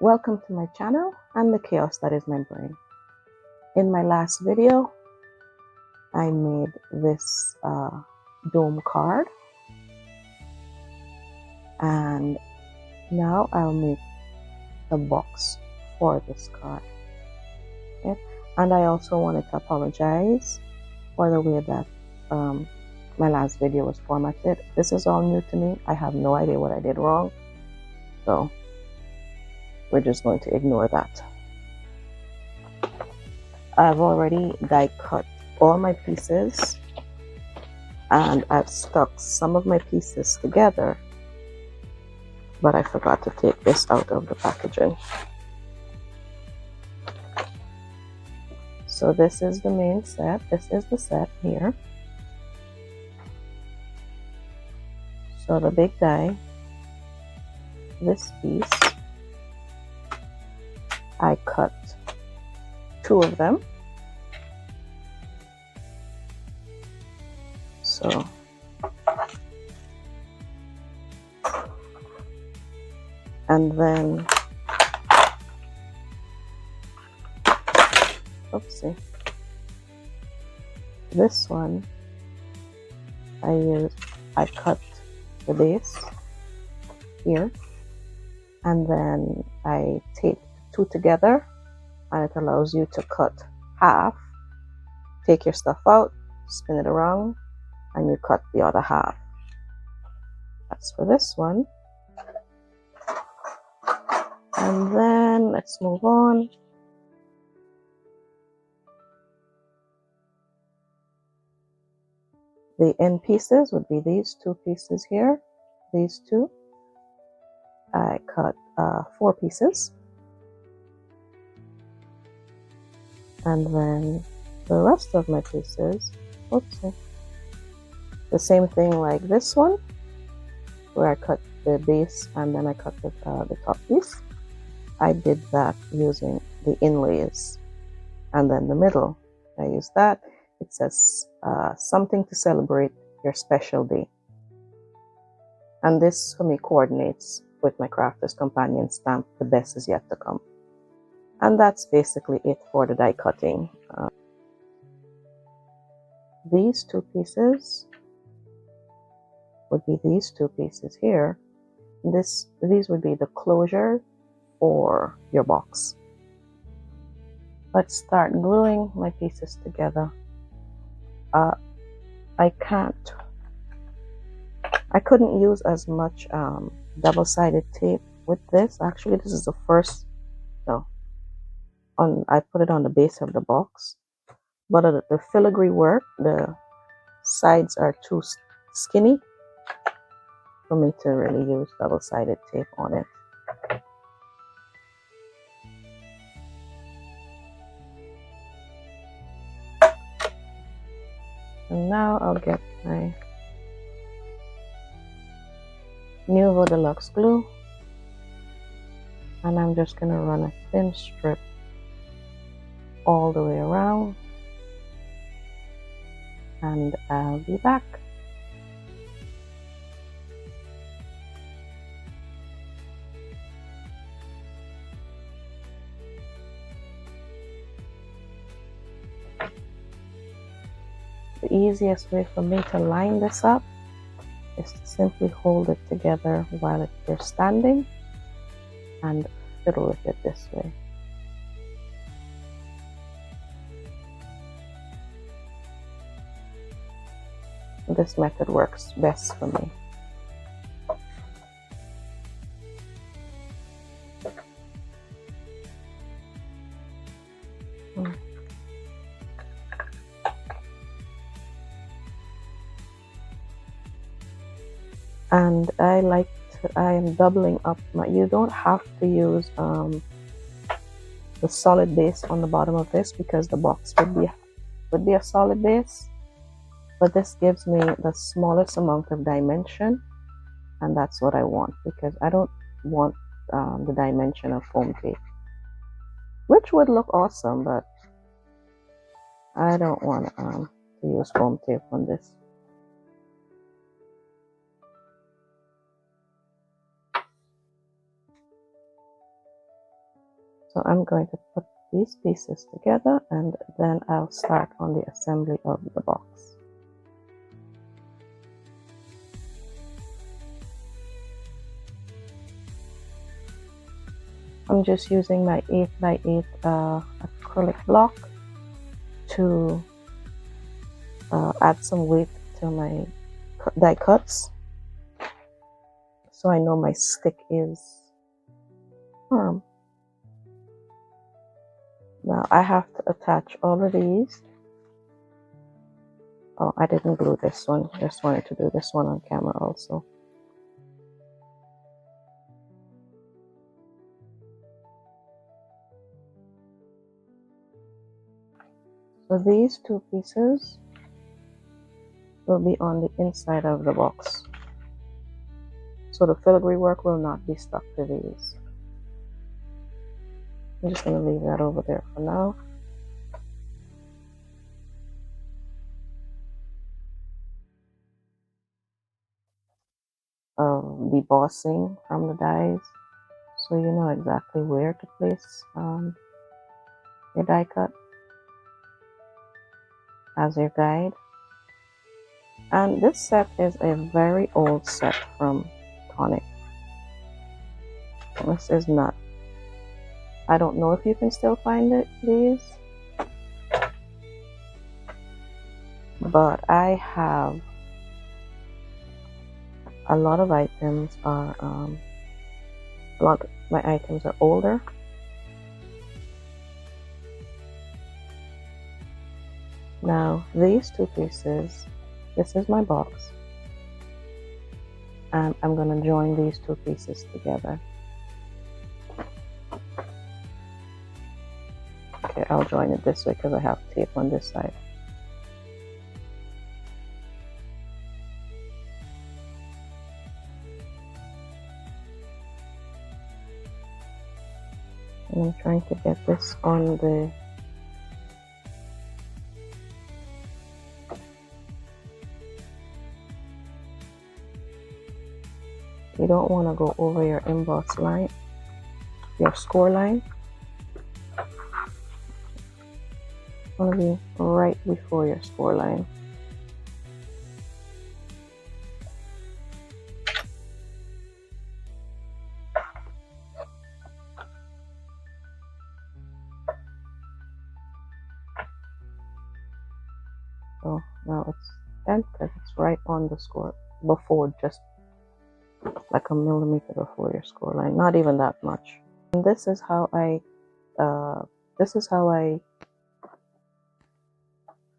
Welcome to my channel and the chaos that is my brain. In my last video, I made this dome card, and now I'll make the box for this card. Okay? And I also wanted to apologize for the way that my last video was formatted. This is all new to me. I have no idea what I did wrong, so we're just going to ignore that. I've already die cut all my pieces, and I've stuck some of my pieces together, but I forgot to take this out of the packaging. So this is the main set. This is the set here. So the big die, this piece, I cut 2 of them. So and then oopsie, this one I cut the base here, and then I taped 2 together, and it allows you to cut half, take your stuff out, spin it around, and you cut the other half. That's for this one. And then let's move on. The end pieces would be these 2 pieces here, these 2. I cut 4 pieces. And then the rest of my pieces, oopsie, the same thing like this one, where I cut the base and then I cut the top piece. I did that using the inlays, and then the middle, I used that. It says something to celebrate your special day, and this for me coordinates with my Crafter's Companion stamp, the best is yet to come. And that's basically it for the die cutting. These 2 pieces would be these 2 pieces here. These would be the closure for your box. Let's start gluing my pieces together. I couldn't use as much double-sided tape with this. Actually, this is the first, no, I put it on the base of the box, but the filigree work, the sides are too skinny for me to really use double-sided tape on it. And now I'll get my Nuvo Deluxe glue, and I'm just gonna run a thin strip all the way around, and I'll be back. The easiest way for me to line this up is to simply hold it together while you're standing and fiddle with it this way. This method works best for me. And I am doubling up my, you don't have to use the solid base on the bottom of this, because the box would be a solid base, but this gives me the smallest amount of dimension, and that's what I want, because I don't want the dimension of foam tape, which would look awesome, but I don't want to use foam tape on this. So I'm going to put these pieces together and then I'll start on the assembly of the box. I'm just using my 8x8 acrylic block to add some weight to my die cuts, so I know my stick is firm. Now I have to attach all of these. Oh, I didn't glue this one, just wanted to do this one on camera also. So these two pieces will be on the inside of the box. So the filigree work will not be stuck to these. I'm just going to leave that over there for now. The bossing from the dies, so you know exactly where to place your die cut as your guide. And this set is a very old set from Tonic. This is not, I don't know if you can still find these, but I have a lot of items are a lot of my items are older. Now these two pieces, this is my box, and I'm going to join these two pieces together. Okay, I'll join it this way because I have tape on this side. And I'm trying to get this on the you don't want to go over your emboss line, your score line. It's going to be right before your score line. So now it's bent because it's right on the score, before, just like a millimeter before your score line, not even that much. And this is how I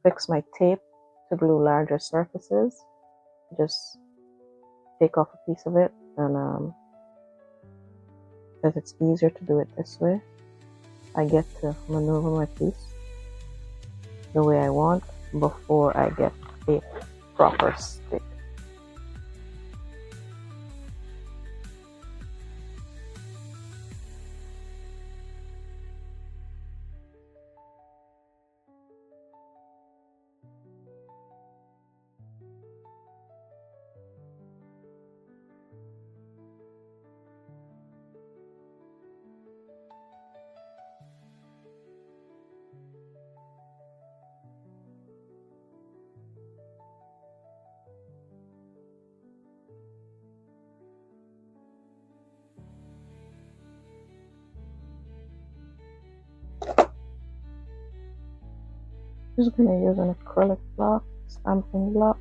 fix my tape to glue larger surfaces. Just take off a piece of it, and because it's easier to do it this way, I get to maneuver my piece the way I want before I get a proper stick. Just gonna use an acrylic block, stamping block,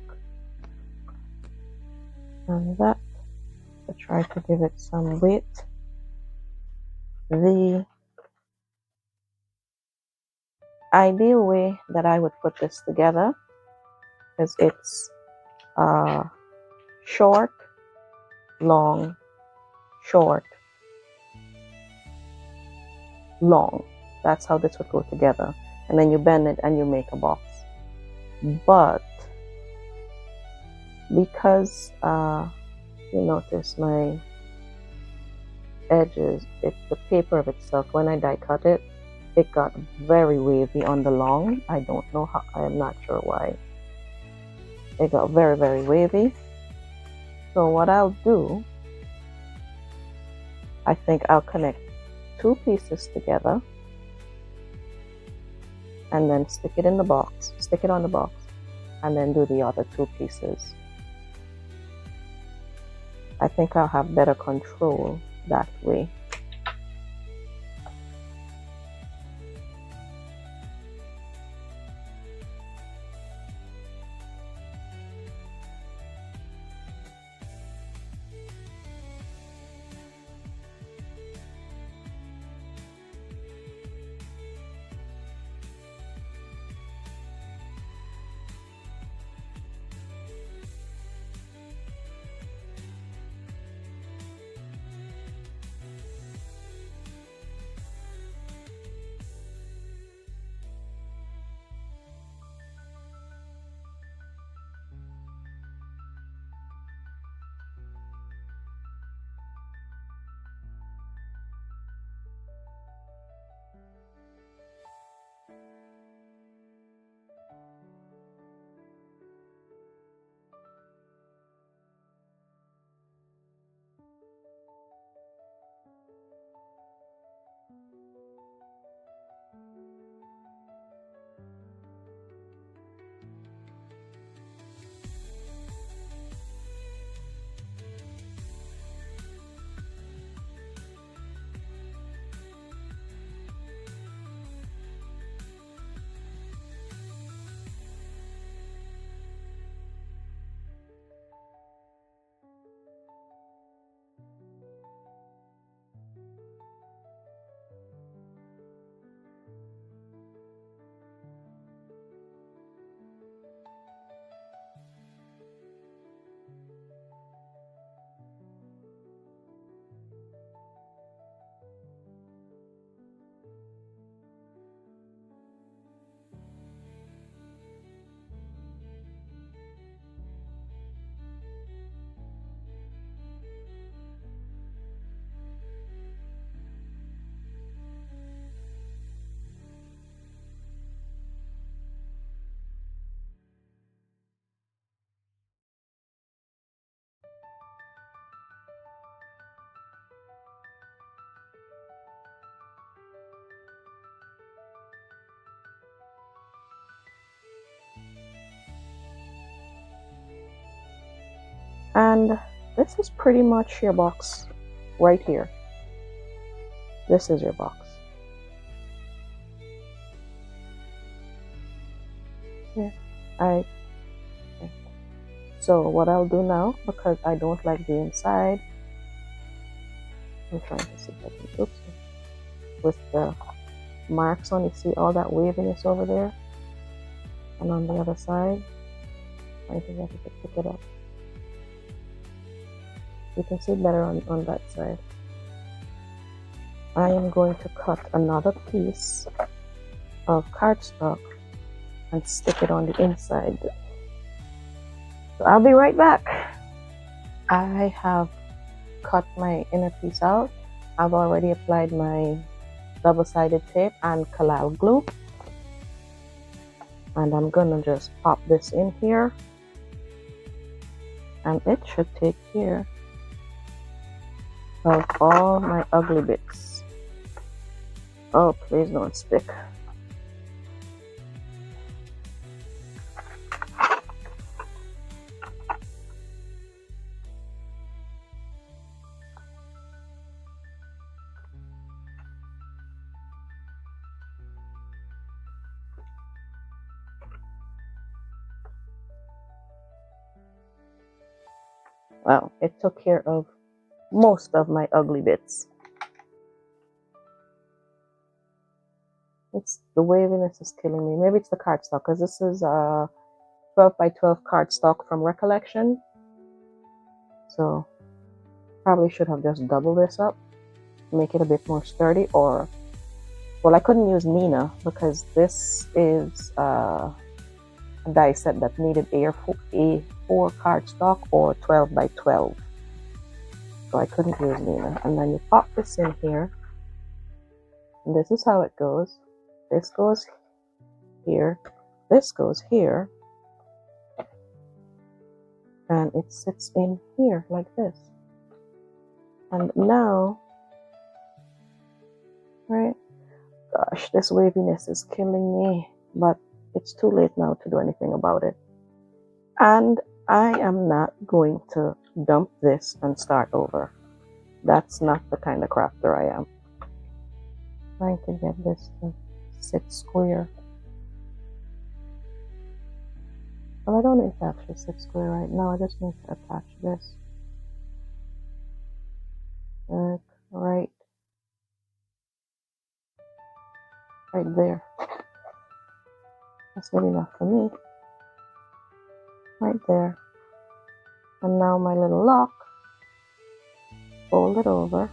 and that to try to give it some weight. The ideal way that I would put this together is it's short, long, short, long. That's how this would go together. And then you bend it and you make a box. But because you notice my edges, the paper of itself, when I die cut it, it got very wavy on the long. I don't know how, I am not sure why. It got very, very wavy. So what I'll do, I think I'll connect two pieces together and then stick it in the box, stick it on the box, and then do the other two pieces. I think I'll have better control that way. And this is pretty much your box right here. This is your box. Yeah, so what I'll do now, because I don't like the inside, I'm trying to see if I can, oops, with the marks on, you see all that waviness over there, and on the other side, I think I can pick it up. You can see better on that side. I am going to cut another piece of cardstock and stick it on the inside. So I'll be right back. I have cut my inner piece out. I've already applied my double-sided tape and collal glue. And I'm gonna just pop this in here. And it should take care of all my ugly bits. Oh, please don't stick. Well, it took care of most of my ugly bits. It's the waviness is killing me. Maybe it's the cardstock, because this is 12 by 12 cardstock from Recollection. So probably should have just doubled this up, make it a bit more sturdy. Or, well, I couldn't use Nina because this is a die set that needed A4 cardstock or 12 by 12. So I couldn't use Nina. And then you pop this in here. And this is how it goes. This goes here. This goes here. And it sits in here like this. And now right? Gosh, this waviness is killing me, but it's too late now to do anything about it. And I am not going to dump this and start over. That's not the kind of crafter I am. Trying to get this to sit square. Well, I don't need to actually sit square right now. I just need to attach this. Right there. That's good enough for me. Right there. And now my little lock, fold it over,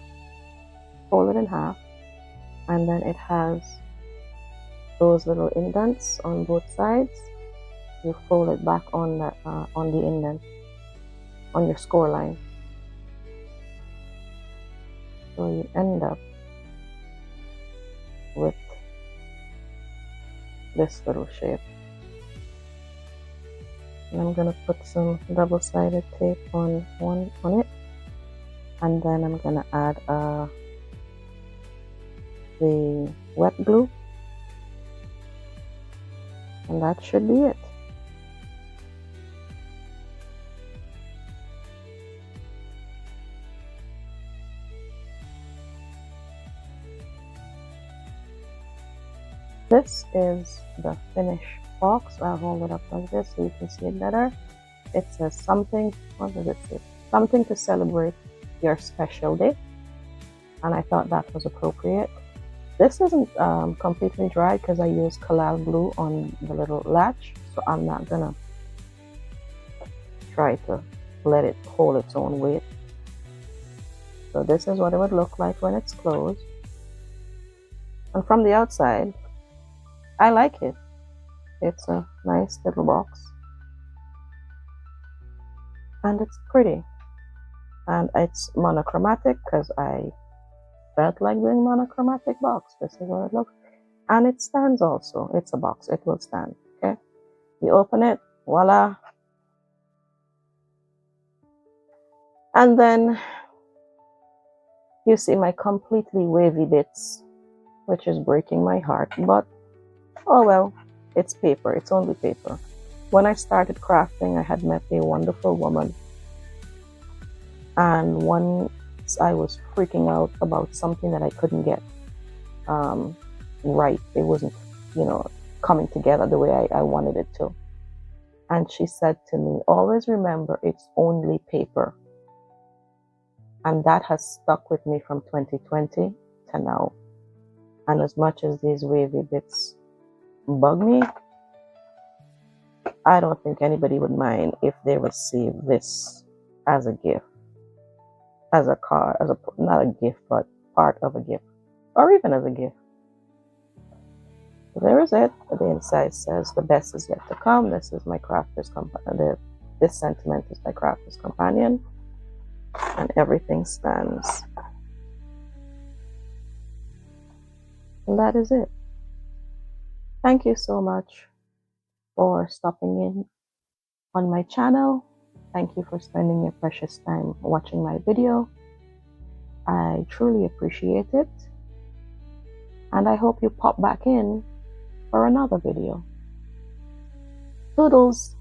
fold it in half, and then it has those little indents on both sides. You fold it back on the indent on your score line. So you end up with this little shape. And I'm gonna put some double-sided tape on it, and then I'm gonna add the wet glue, and that should be it. This is the finished box. I'll hold it up like this so you can see it better. It says something, what does it say? Something to celebrate your special day. And I thought that was appropriate. This isn't completely dry because I used collal glue on the little latch. So I'm not gonna try to let it hold its own weight. So this is what it would look like when it's closed. And from the outside, I like it. It's a nice little box. And it's pretty. And it's monochromatic because I felt like doing monochromatic box. This is what it looks. And it stands also. It's a box. It will stand. Okay. You open it. Voila. And then you see my completely wavy bits, which is breaking my heart. But oh well, it's paper. It's only paper. When I started crafting, I had met a wonderful woman. And once I was freaking out about something that I couldn't get right. It wasn't, coming together the way I wanted it to. And she said to me, always remember it's only paper. And that has stuck with me from 2020 to now. And as much as these wavy bits bug me, I don't think anybody would mind if they receive this as a gift, as a card, not a gift, but part of a gift, or even as a gift. So there is it. The inside says the best is yet to come. This is my crafter's companion. This sentiment is my crafter's companion, and everything stands. And that is it. Thank you so much for stopping in on my channel. Thank you for spending your precious time watching my video. I truly appreciate it. And I hope you pop back in for another video. Toodles!